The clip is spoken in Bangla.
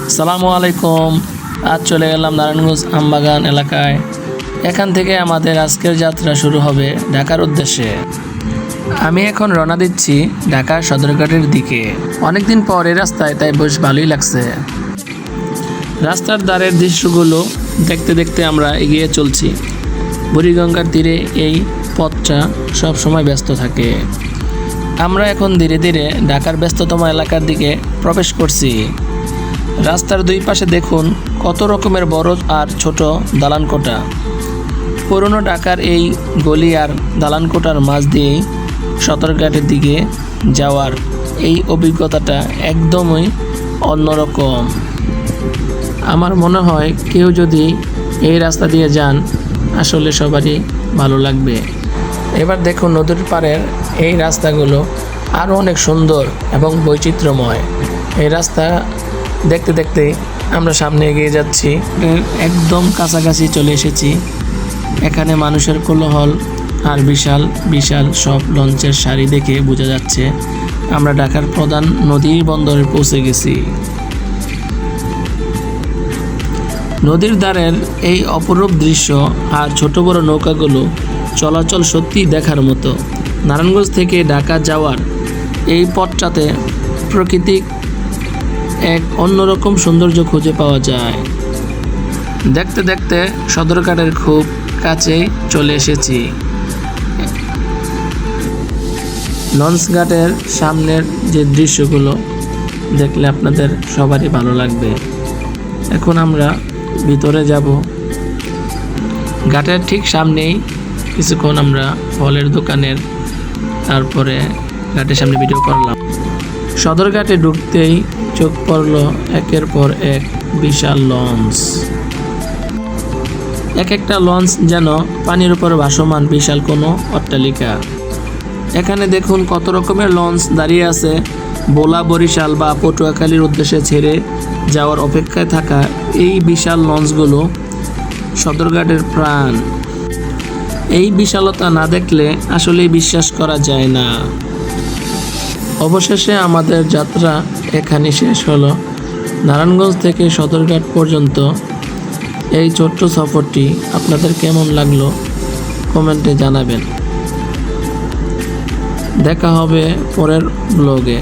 আসসালামু আলাইকুম। আজ চলে গেলাম নারায়ণগঞ্জ আমবাগান এলাকায়। এখান থেকে আমাদের আজকের যাত্রা শুরু হবে ঢাকার উদ্দেশ্যে। আমি এখন রওনা দিচ্ছি ঢাকার সদরঘাটের দিকে। অনেকদিন পর এই রাস্তায়, তাই বেশ ভালোই লাগছে। রাস্তার ধারের দৃশ্যগুলো দেখতে দেখতে আমরা এগিয়ে চলছি। বুড়িগঙ্গার তীরে এই পথটা সব সময় ব্যস্ত থাকে। আমরা এখন ধীরে ধীরে ঢাকার ব্যস্ততম এলাকার দিকে প্রবেশ করছি। রাস্তার দুই পাশে দেখুন কত রকমের বড় আর ছোট দালানকোঠা। পুরনো ঢাকার এই গলি আর দালানকোঠার মাঝ দিয়েই সদরঘাটের দিকে যাওয়ার এই অভিজ্ঞতাটা একদমই অন্যরকম। আমার মনে হয় কেউ যদি এই রাস্তা দিয়ে যান, আসলে সবারই ভালো লাগবে। এবার দেখুন নদীর পাড়ের এই রাস্তাগুলো আরও অনেক সুন্দর এবং বৈচিত্র্যময়। এই রাস্তা দেখতে দেখতে আমরা সামনে এগিয়ে যাচ্ছি। একদম কাছাকাছি চলে এসেছি। এখানে মানুষের কোলাহল আর বিশাল বিশাল সব লঞ্চের সারি দেখে বোঝা যাচ্ছে আমরা ঢাকার প্রধান নদীর বন্দরে পৌঁছে গেছি। নদীর ধারের এই অপরূপ দৃশ্য আর ছোট বড় নৌকাগুলো চলাচল সত্যি দেখার মতো। নারায়ণগঞ্জ থেকে ঢাকা যাওয়ার এই পথটাতে প্রাকৃতিক এক অন্যরকম সৌন্দর্য খুঁজে পাওয়া যায়। দেখতে দেখতে সদরঘাটের খুব কাছেই চলে এসেছি। লঞ্চঘাটের সামনের যে দৃশ্যগুলো দেখলে আপনাদের সবারই ভালো লাগবে। এখন আমরা ভিতরে যাব। ঘাটের ঠিক সামনেই কিছুক্ষণ আমরা ফলের দোকানের, তারপরে ঘাটের সামনে ভিডিও করলাম। সদরঘাটে ঢুকতেই চোখ পড়ল একের পর এক বিশাল লঞ্চ। এক একটা লঞ্চ যেন পানির উপর ভাসমান বিশাল কোনো অট্টালিকা। এখানে দেখুন কত রকমের লঞ্চ দাঁড়িয়ে আছে। ভোলা, বরিশাল বা পটুয়াখালীর উদ্দেশ্যে ছেড়ে যাওয়ার অপেক্ষায় থাকা এই বিশাল লঞ্চগুলো সদরঘাটের প্রাণ। এই বিশালতা না দেখলে আসলেই বিশ্বাস করা যায় না। অবশেষে আমাদের যাত্রা এখানে শেষ হলো। নারায়ণগঞ্জ থেকে সদরঘাট পর্যন্ত এই ছোট্ট সফরটি আপনাদের কেমন লাগলো কমেন্টে জানাবেন। দেখা হবে পরের ব্লগে।